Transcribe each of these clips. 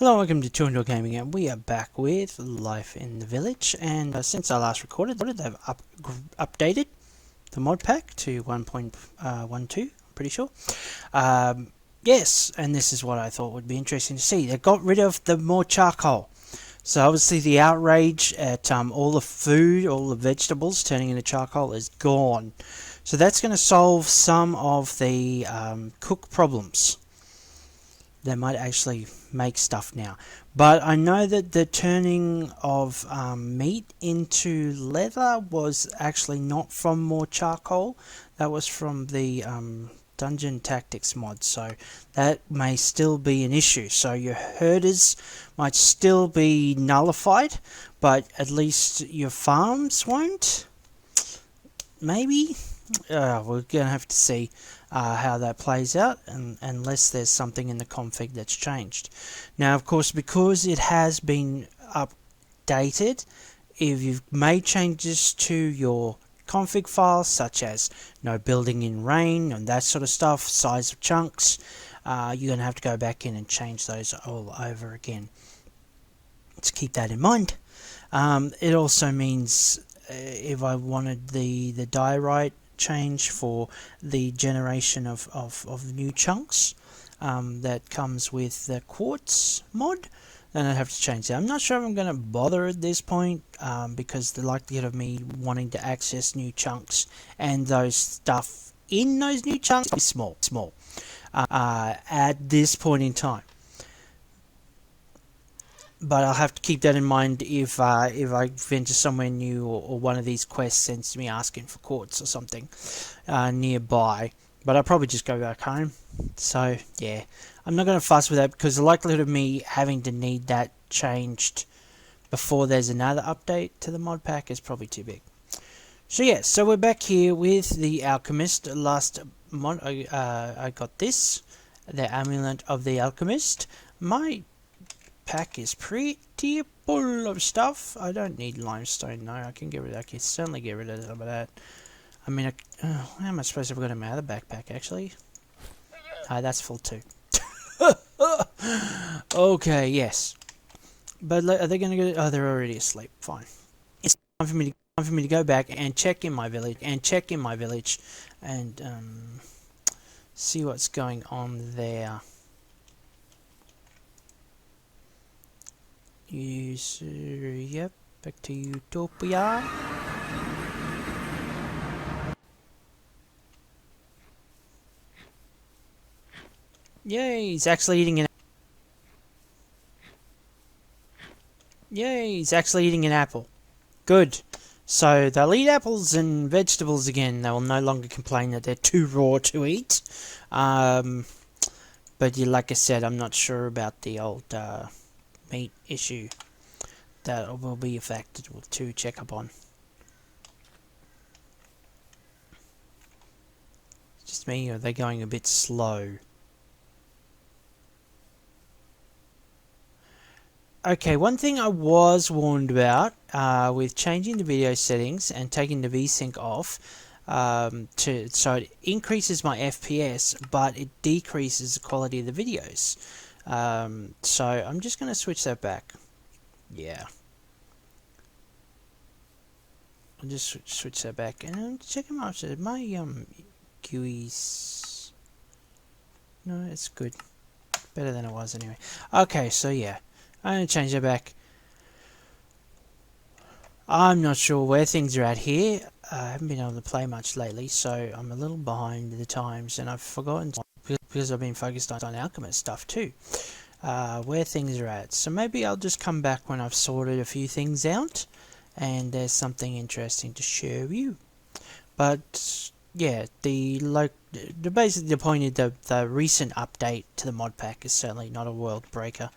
Hello, welcome to Two Gaming, and we are back with Life in the Village. And since I last recorded, they've updated the mod pack to 1.12, I'm pretty sure. Yes, and this is what I thought would be interesting to see. They got rid of the more charcoal. So obviously the outrage at all the food, all the vegetables turning into charcoal is gone. So that's going to solve some of the cook problems. They might actually make stuff now. But I know that the turning of meat into leather was actually not from more charcoal. That was from the Dungeon Tactics mod. So that may still be an issue. So your herders might still be nullified, but at least your farms won't. Maybe? We're going to have to see how that plays out, unless there's something in the config that's changed. Now, of course, because it has been updated, if you've made changes to your config files, such as no building in rain and that sort of stuff, size of chunks, you're going to have to go back in and change those all over again. Let's keep that in mind. It also means if I wanted the diorite change for the generation of new chunks that comes with the quartz mod, then I'd have to change that. I'm not sure if I'm going to bother at this point because the likelihood of me wanting to access new chunks and those stuff in those new chunks is small at this point in time. But I'll have to keep that in mind if I venture somewhere new, or one of these quests sends me asking for quartz or something nearby. But I'll probably just go back home. So yeah, I'm not going to fuss with that because the likelihood of me having to need that changed before there's another update to the mod pack is probably too big. So yeah, so we're back here with the Alchemist. Last mod I got this, the Amulet of the Alchemist. My pack is pretty full of stuff. I don't need limestone though. I can certainly get rid of some of that. I mean, how am I supposed to have got him out of the backpack actually? That's full too. Okay, yes. But are they going to go? Oh, they're already asleep. Fine. It's time for me to go back and check in my village and see what's going on there. Yep, back to Utopia. Yay, he's actually eating an apple. Good. So they'll eat apples and vegetables again. They will no longer complain that they're too raw to eat. But like I said, I'm not sure about the old meat issue. That will be a factor to check up on. Just me, or are they going a bit slow? Okay, one thing I was warned about with changing the video settings and taking the VSync off, so it increases my FPS, but it decreases the quality of the videos. So I'm just going to switch that back. Yeah. I'll just switch that back and check them out. So my GUIs. No, it's good. Better than it was anyway. Okay, so yeah. I'm going to change that back. I'm not sure where things are at here. I haven't been able to play much lately, so I'm a little behind the times, and I've forgotten, because I've been focused on Alchemist stuff too, where things are at. So maybe I'll just come back when I've sorted a few things out, and there's something interesting to share with you. But yeah, basically the point is the recent update to the mod pack is certainly not a world breaker.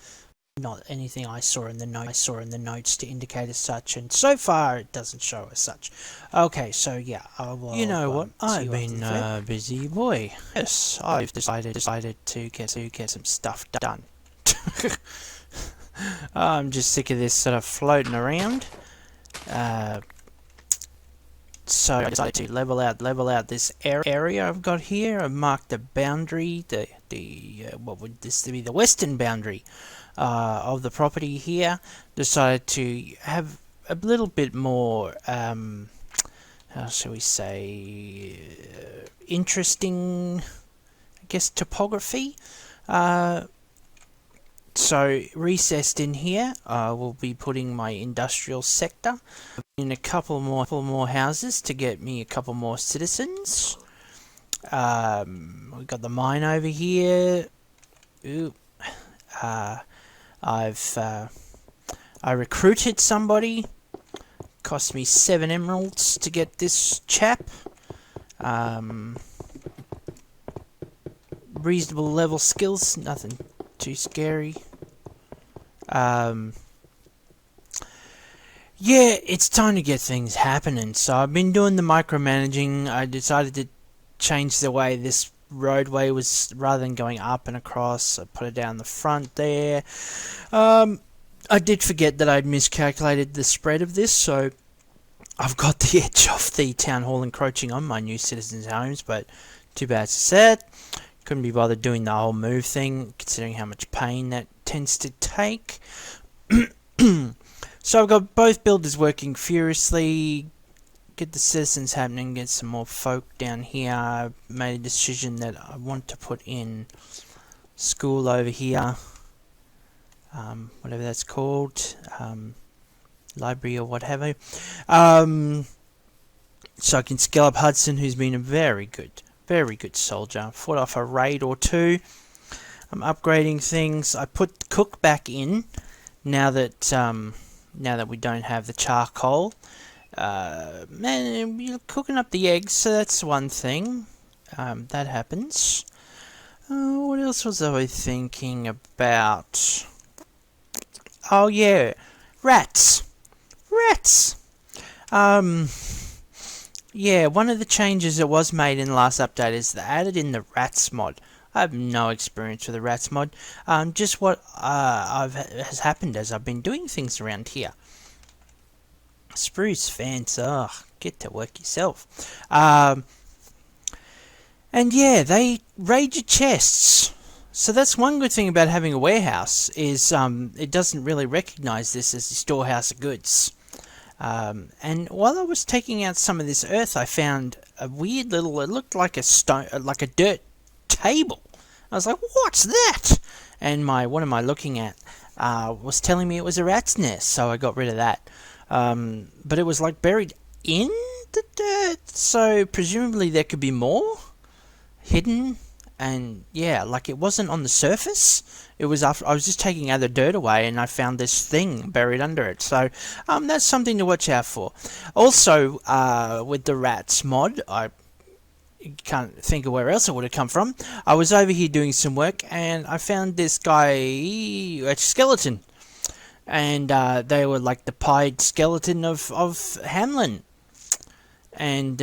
Not anything I saw in the notes to indicate as such, and so far it doesn't show as such. Okay, so yeah, I will. You know what? I've been a busy boy. Yes, I've decided to get some stuff done. I'm just sick of this sort of floating around. So I decided to level out this area I've got here. I've marked the boundary, what would this be? The western boundary of the property here. Decided to have a little bit more, how shall we say, interesting, I guess, topography. So recessed in here, we'll be putting my industrial sector in a couple more houses to get me a couple more citizens. We've got the mine over here. Ooh. I recruited somebody. Cost me 7 emeralds to get this chap. Reasonable level skills, nothing too scary. Yeah, it's time to get things happening. So I've been doing the micromanaging. I decided to change the way this roadway was, rather than going up and across. I put it down the front there. I did forget that I'd miscalculated the spread of this, so I've got the edge of the town hall encroaching on my new citizens' homes, but too bad, so sad. Couldn't be bothered doing the whole move thing, considering how much pain that tends to take. So I've got both builders working furiously, get the citizens happening, get some more folk down here. I made a decision that I want to put in school over here, whatever that's called, library or what have you. So I can scale up Hudson, who's been a very good soldier. Fought off a raid or two. I'm upgrading things. I put cook back in now that we don't have the charcoal. Man, you're cooking up the eggs, so that's one thing. That happens. What else was I thinking about? Oh yeah, rats. Yeah, one of the changes that was made in the last update is they added in the rats mod. I have no experience with the rats mod. Just what has happened as I've been doing things around here. Spruce fence, get to work yourself. And yeah, they raid your chests. So that's one good thing about having a warehouse, is it doesn't really recognise this as the storehouse of goods. And while I was taking out some of this earth, I found a weird little, it looked like a stone, like a dirt table. I was like, what's that? And what am I looking at? Was telling me it was a rat's nest, so I got rid of that. But it was like buried in the dirt, so presumably there could be more hidden. And yeah, like it wasn't on the surface. It was after I was just taking other dirt away, and I found this thing buried under it. So that's something to watch out for. Also, with the rats mod, I can't think of where else it would have come from. I was over here doing some work, and I found this guy, a skeleton, and they were like the pied skeleton of Hamlin. And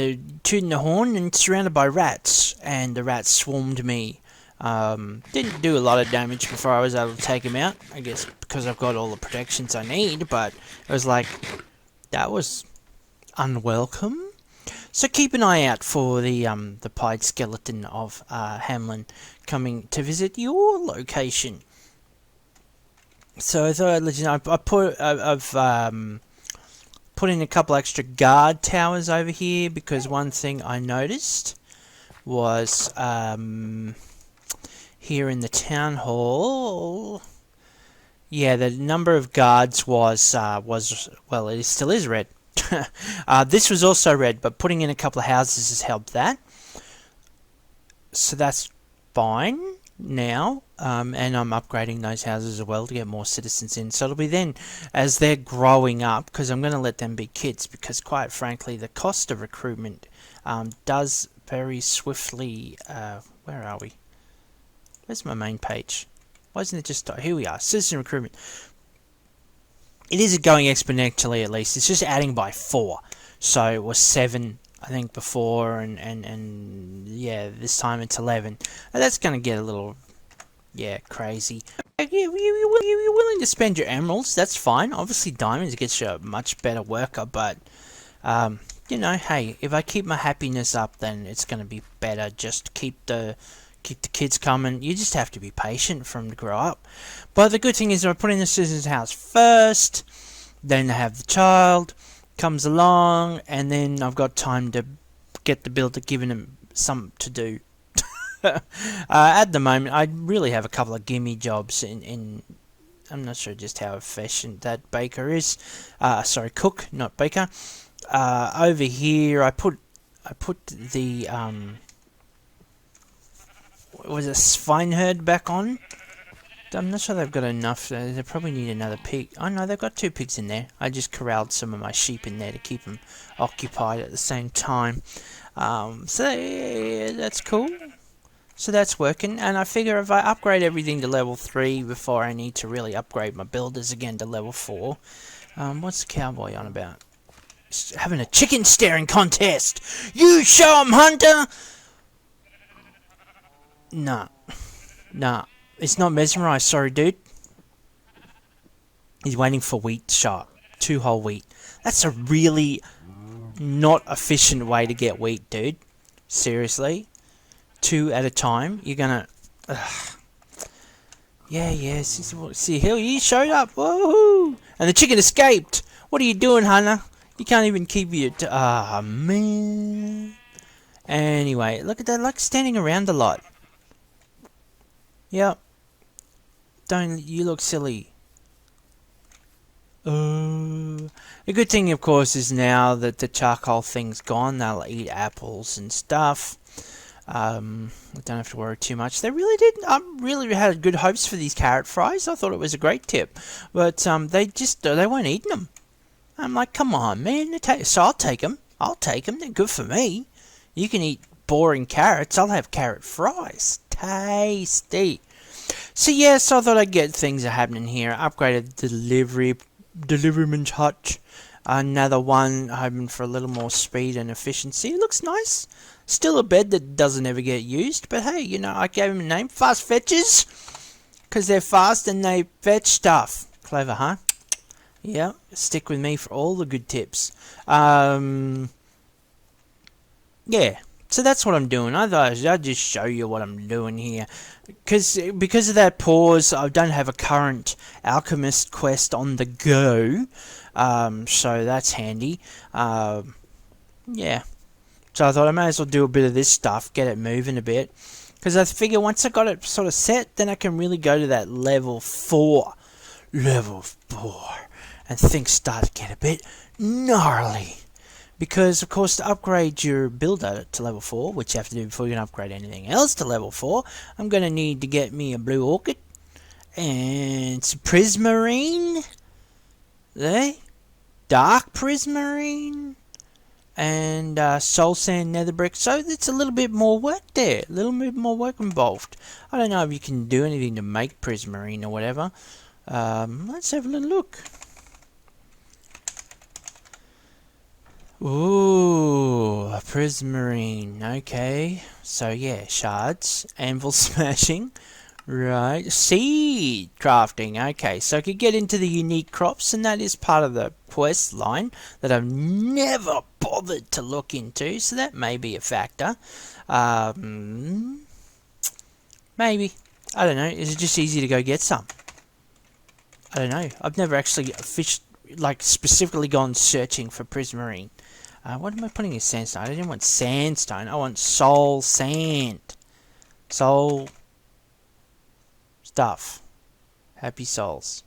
tooting the horn and surrounded by rats, and the rats swarmed me. Didn't do a lot of damage before I was able to take him out, I guess because I've got all the protections I need, but it was like, that was unwelcome. So keep an eye out for the pied skeleton of Hamlin coming to visit your location. So I thought I'd let you know, I've put in a couple extra guard towers over here, because one thing I noticed was here in the town hall, yeah, the number of guards was well, it still is red. This was also red, but putting in a couple of houses has helped that, so that's fine now. And I'm upgrading those houses as well to get more citizens in. So it'll be then, as they're growing up, because I'm going to let them be kids, because quite frankly the cost of recruitment does very swiftly. Where are we? Where's my main page? Why isn't it just... Here we are, citizen recruitment. It is going exponentially, at least. It's just adding by 4. So it was 7, I think, before, and yeah, this time it's 11. And that's going to get a little... yeah, crazy. You're willing to spend your emeralds, that's fine. Obviously diamonds gets you a much better worker, but you know, hey, if I keep my happiness up, then it's going to be better. Just keep the keep the kids coming. You just have to be patient for them to grow up. But the good thing is I put in the citizen's house first, then I have the child, comes along, and then I've got time to get the builder giving them something to do. At the moment, I really have a couple of gimme jobs in I'm not sure just how efficient that baker is. Sorry, cook, not baker. Over here, I put the was it swineherd back on. I'm not sure they've got enough. They probably need another pig. Oh no, they've got 2 pigs in there. I just corralled some of my sheep in there to keep them occupied at the same time. So yeah, that's cool. So that's working, and I figure if I upgrade everything to level 3 before I need to really upgrade my builders again to level 4. What's the cowboy on about? He's having a chicken staring contest! You show 'em, Hunter! Nah. It's not mesmerised, sorry dude. He's waiting for wheat to show up. 2 whole wheat. That's a really not efficient way to get wheat, dude. Seriously. 2 at a time. You're gonna... Yeah. See, he showed up. Woohoo! And the chicken escaped. What are you doing, Hunter? You can't even keep your... Ah, man. Anyway, look at that. Like standing around a lot. Yep. Don't you look silly. The good thing, of course, is now that the charcoal thing's gone, they'll eat apples and stuff. I don't have to worry too much. They really didn't. I really had good hopes for these carrot fries. I thought it was a great tip, but they weren't eating them. I'm like, come on, man. So I'll take them. They're good for me. You can eat boring carrots. I'll have carrot fries. Tasty. So yes, I thought I'd get things are happening here. Upgraded deliveryman's hutch. Another one, hoping for a little more speed and efficiency. It looks nice. Still a bed that doesn't ever get used, but hey, you know, I gave him a name, Fast Fetchers, because they're fast and they fetch stuff. Clever, huh? Yeah, stick with me for all the good tips. Yeah, so that's what I'm doing. I thought I'd just show you what I'm doing here. Because of that pause, I don't have a current alchemist quest on the go. So that's handy. Yeah. So I thought I may as well do a bit of this stuff, get it moving a bit. Because I figure once I got it sort of set, then I can really go to that level 4. Level 4. And things start to get a bit gnarly. Because, of course, to upgrade your builder to level 4, which you have to do before you can upgrade anything else to level 4, I'm going to need to get me a blue orchid. And some prismarine. There. Dark prismarine. And soul sand nether brick. So it's a little bit more work there. A little bit more work involved. I don't know if you can do anything to make prismarine or whatever. Let's have a little look. Ooh, a prismarine. Okay. So yeah, shards, anvil smashing. Right, seed crafting. Okay, so I could get into the unique crops, and that is part of the quest line that I've never bothered to look into, so that may be a factor. Maybe. I don't know. Is it just easy to go get some? I don't know. I've never actually fished, like, specifically gone searching for prismarine. What am I putting in sandstone? I didn't want sandstone. I want soul sand. Soul stuff. Happy souls.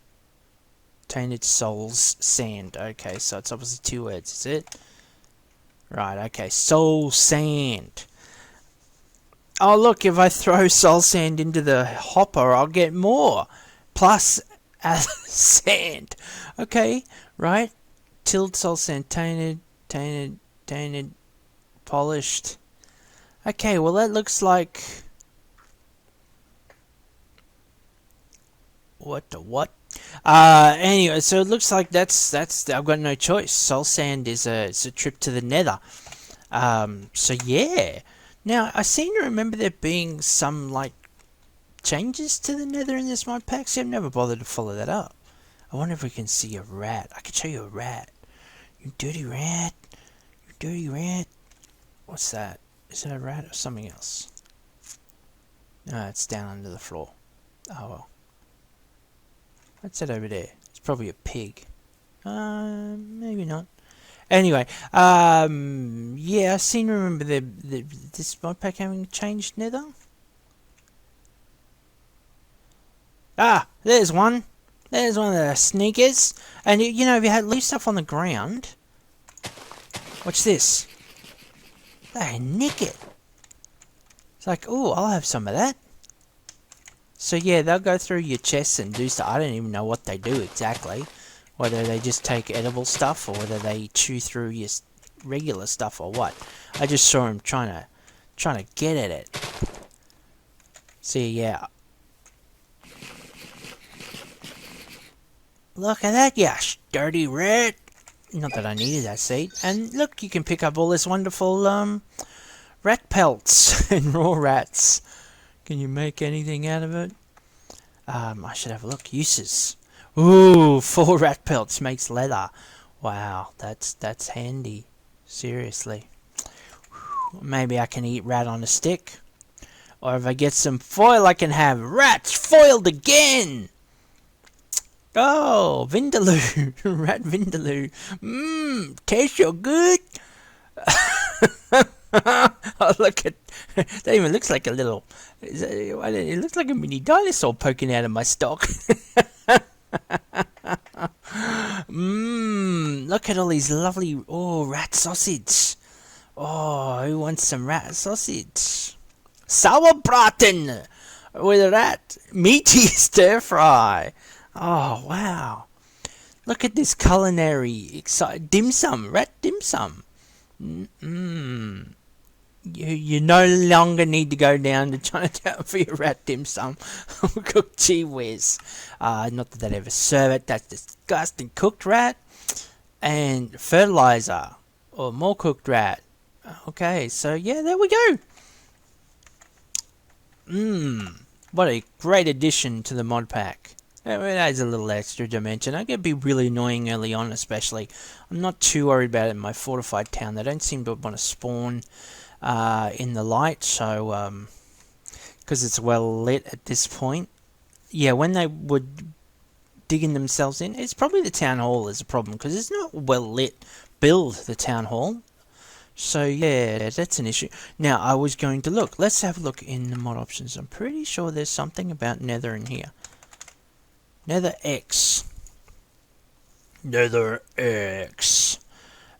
Tainted souls sand. Okay, so it's obviously 2 words, is it? Right, okay. Soul sand. Oh, look, if I throw soul sand into the hopper, I'll get more. Plus sand. Okay, right. Tilled soul sand. Tainted, polished. Okay, well that looks like... What the what? Anyway, so it looks like that's I've got no choice. Soul sand is a trip to the nether. So yeah. Now I seem to remember there being some like changes to the nether in this mod pack. See, I've never bothered to follow that up. I wonder if we can see a rat. I could show you a rat. You dirty rat. You dirty rat. What's that? Is that a rat or something else? It's down under the floor. Oh well. What's that over there? It's probably a pig. Maybe not. Anyway, yeah, I seem to remember this modpack having changed nether. Ah, there's one. There's one of the sneakers. And you know, if you had leave stuff on the ground, watch this. They nick it. It's like, oh, I'll have some of that. So yeah, they'll go through your chests and do stuff. I don't even know what they do exactly. Whether they just take edible stuff or whether they chew through your regular stuff or what. I just saw him trying to get at it. See, yeah. Look at that, you dirty rat. Not that I needed that seed. And look, you can pick up all this wonderful rat pelts and raw rats. Can you make anything out of it? I should have a look. Uses. Ooh, 4 rat pelts makes leather. Wow, that's handy. Seriously. Maybe I can eat rat on a stick. Or if I get some foil, I can have rats foiled again. Oh, vindaloo. Rat vindaloo. Mmm, tastes so good. Oh, look at that! Even looks like a little. It looks like a mini dinosaur poking out of my stock. Mmm, look at all these lovely rat sausage. Oh, who wants some rat sausage? Sauerbraten with rat meaty stir fry. Oh wow! Look at this culinary dim sum, rat dim sum. Mmm. You no longer need to go down to Chinatown for your rat dim sum or cooked gee whiz. Not that they'd ever serve it. That's disgusting. Cooked rat and fertilizer or more cooked rat. Okay, so yeah, there we go. Mmm. What a great addition to the mod pack. It adds a little extra dimension. I can be really annoying early on, especially. I'm not too worried about it in my fortified town. They don't seem to want to spawn in the light, so because it's well lit at this point. Yeah, when they were digging themselves in, it's probably the town hall is a problem because it's not well lit. Build the town hall. So yeah, that's an issue. Now I was going to look. Let's have a look in the mod options. I'm pretty sure there's something about Nether in here. Nether X. Nether X.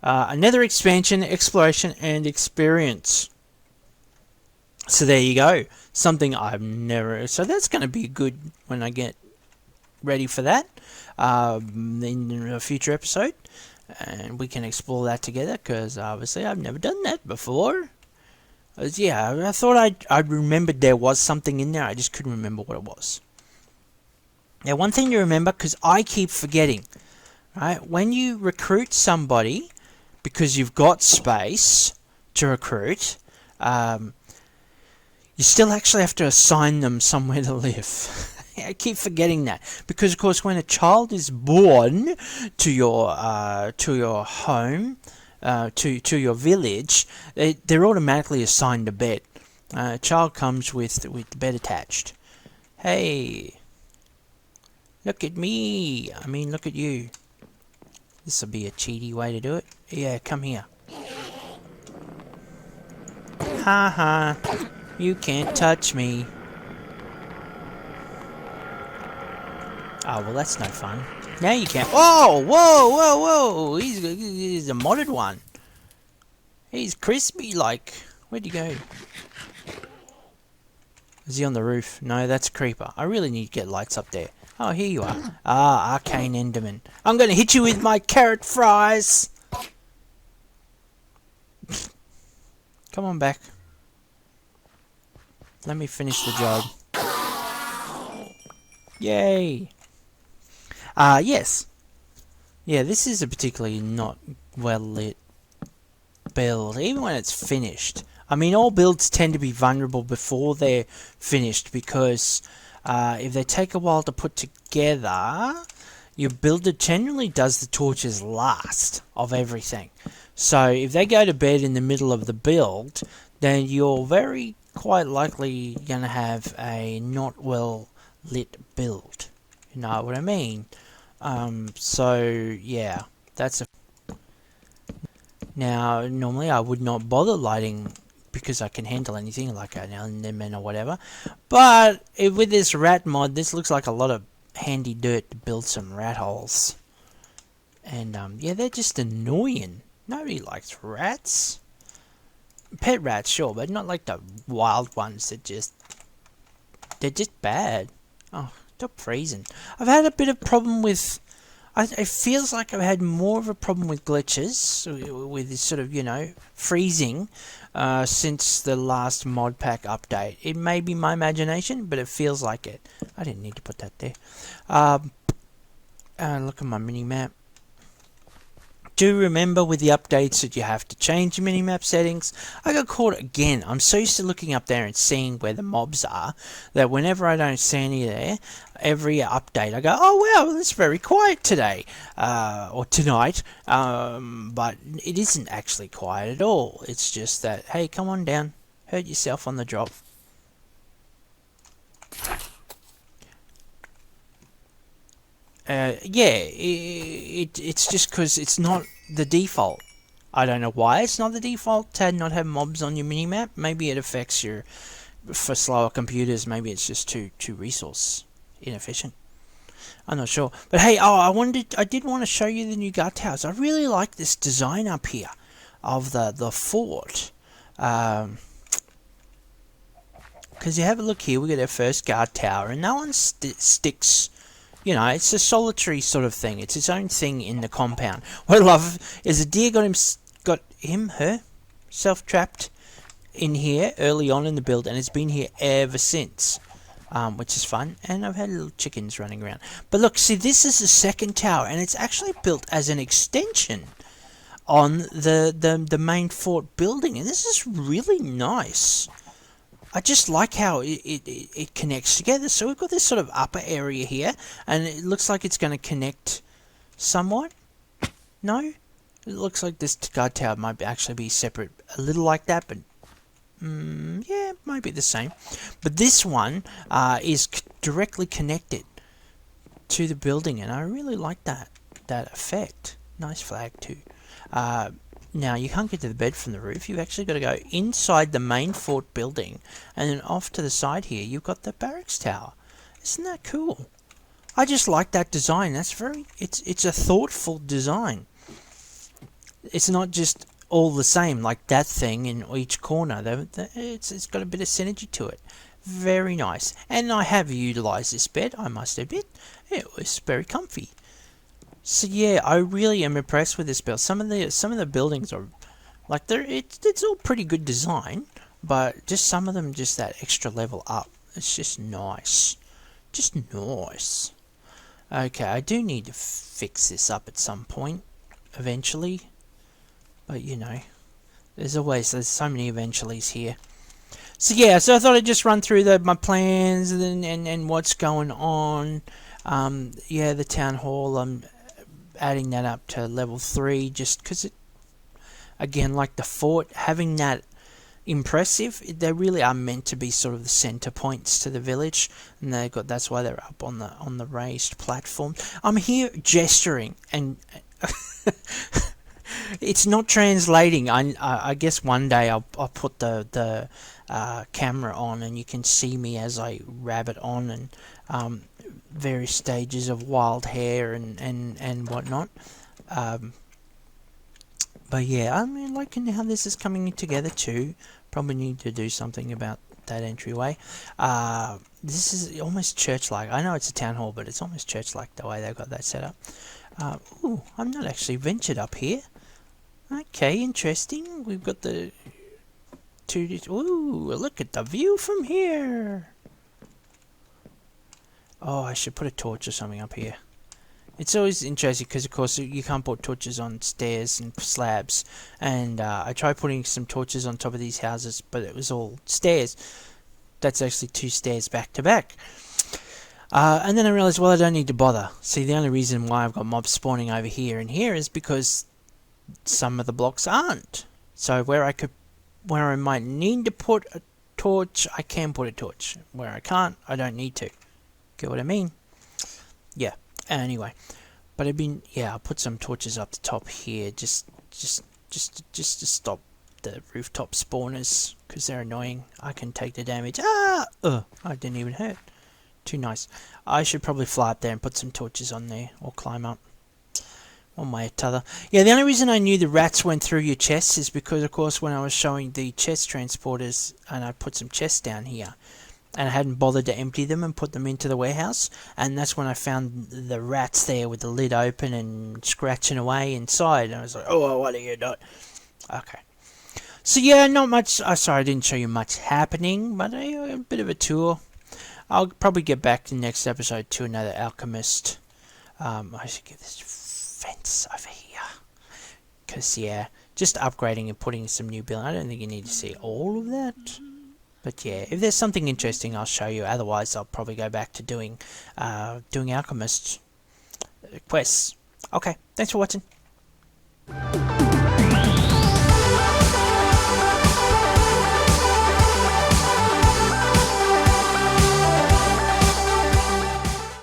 Nether expansion, exploration, and experience. So there you go. Something I've never... So that's going to be good when I get ready for that in a future episode. And we can explore that together because obviously I've never done that before. Yeah, I thought I remembered there was something in there. I just couldn't remember what it was. Now, one thing to remember, because I keep forgetting, right? When you recruit somebody, because you've got space to recruit, you still actually have to assign them somewhere to live. I keep forgetting that because, of course, when a child is born to your home, to your village, they're automatically assigned a bed. A child comes with the bed attached. Hey, look at me! I mean, look at you. This will be a cheaty way to do it. Yeah, come here. Ha ha! You can't touch me. Oh, well, that's no fun. Now you can't. Whoa, whoa, whoa, whoa! He's a modded one. He's crispy, like. Where'd he go? Is he on the roof? No, that's a creeper. I really need to get lights up there. Oh, here you are. Ah, Arcane Enderman. I'm going to hit you with my carrot fries. Come on back. Let me finish the job. Yay. Yes. Yeah, this is a particularly not well lit build, even when it's finished. I mean, all builds tend to be vulnerable before they're finished because if they take a while to put together, your builder generally does the torches last of everything. So if they go to bed in the middle of the build, then you're very quite likely going to have a not well lit build. You know what I mean? So yeah, that's a... Now, normally I would not bother lighting because I can handle anything like an enderman or whatever. But with this rat mod, this looks like a lot of handy dirt to build some rat holes. And yeah, they're just annoying. Nobody likes rats. Pet rats, sure, but not like the wild ones that they're just bad. Oh, stop freezing. I've had a bit of problem with... It feels like I've had more of a problem with glitches, with this sort of, you know, freezing, since the last mod pack update. It may be my imagination, but it feels like it. I didn't need to put that there. Look at my mini-map. Do remember with the updates that you have to change your mini-map settings. I got caught again. I'm so used to looking up there and seeing where the mobs are that whenever I don't see any there, every update I go, oh wow, it's very quiet today or tonight. But it isn't actually quiet at all. It's just that, hey, come on down, hurt yourself on the drop. Yeah, it's just because it's not the default. I don't know why it's not the default to not have mobs on your minimap. Maybe it affects your... For slower computers, maybe it's just too resource inefficient. I'm not sure. But hey, I did want to show you the new guard towers. I really like this design up here of the fort. Because you have a look here, we got our first guard tower, and that one sticks... You know, it's a solitary sort of thing. It's its own thing in the compound. What I love is a deer got her self-trapped in here early on in the build, and it's been here ever since, which is fun. And I've had little chickens running around. But look, see, this is the second tower, and it's actually built as an extension on the main fort building, and this is really nice. I just like how it connects together. So we've got this sort of upper area here, and it looks like it's going to connect somewhat. No? It looks like this guard tower might actually be separate a little like that, but yeah, it might be the same. But this one is directly connected to the building, and I really like that effect. Nice flag too. Now, you can't get to the bed from the roof. You've actually got to go inside the main fort building. And then off to the side here, you've got the barracks tower. Isn't that cool? I just like that design. That's it's a thoughtful design. It's not just all the same, like that thing in each corner. It's got a bit of synergy to it. Very nice. And I have utilised this bed, I must admit. It was very comfy. So yeah, I really am impressed with this build. Some of the buildings are like it's all pretty good design, but just some of them just that extra level up. It's just nice. Just nice. Okay, I do need to fix this up at some point eventually. But you know, there's so many eventuallys here. So yeah, so I thought I'd just run through my plans and what's going on. Yeah, the town hall, I'm adding that up to level 3 just because it, again, like the fort, having that impressive, they really are meant to be sort of the center points to the village, and that's why they're up on the raised platform. I'm here gesturing and it's not translating. I guess one day I'll put the camera on and you can see me as I rabbit on and various stages of wild hair and whatnot. But yeah, I mean, liking how this is coming together too. Probably need to do something about that entryway. This is almost church-like. I know it's a town hall, but it's almost church-like the way they've got that set up. Ooh, I'm not actually ventured up here. Okay, interesting. We've got the two... Ooh, look at the view from here. Oh, I should put a torch or something up here. It's always interesting because, of course, you can't put torches on stairs and slabs. And I tried putting some torches on top of these houses, but it was all stairs. That's actually 2 stairs back to back. And then I realized, well, I don't need to bother. See, the only reason why I've got mobs spawning over here and here is because some of the blocks aren't. So where I might need to put a torch, I can put a torch. Where I can't, I don't need to. Get what I mean? Yeah. Anyway, but I'll put some torches up the top here, just to stop the rooftop spawners, because they're annoying. I can take the damage. I didn't even hurt. Too nice. I should probably fly up there and put some torches on there, or climb up. One way or t'other. Yeah, the only reason I knew the rats went through your chests is because, of course, when I was showing the chest transporters, and I put some chests down here, and I hadn't bothered to empty them and put them into the warehouse, and that's when I found the rats there with the lid open and scratching away inside, and I was like, oh, what are you doing? Okay. So yeah, not much. Sorry, I didn't show you much happening, but a bit of a tour. I'll probably get back in the next episode to another alchemist. I should get this fence over here, because yeah, just upgrading and putting some new building. I don't think you need to see all of that, but yeah, if there's something interesting, I'll show you. Otherwise, I'll probably go back to doing alchemist quests. Okay, thanks for watching.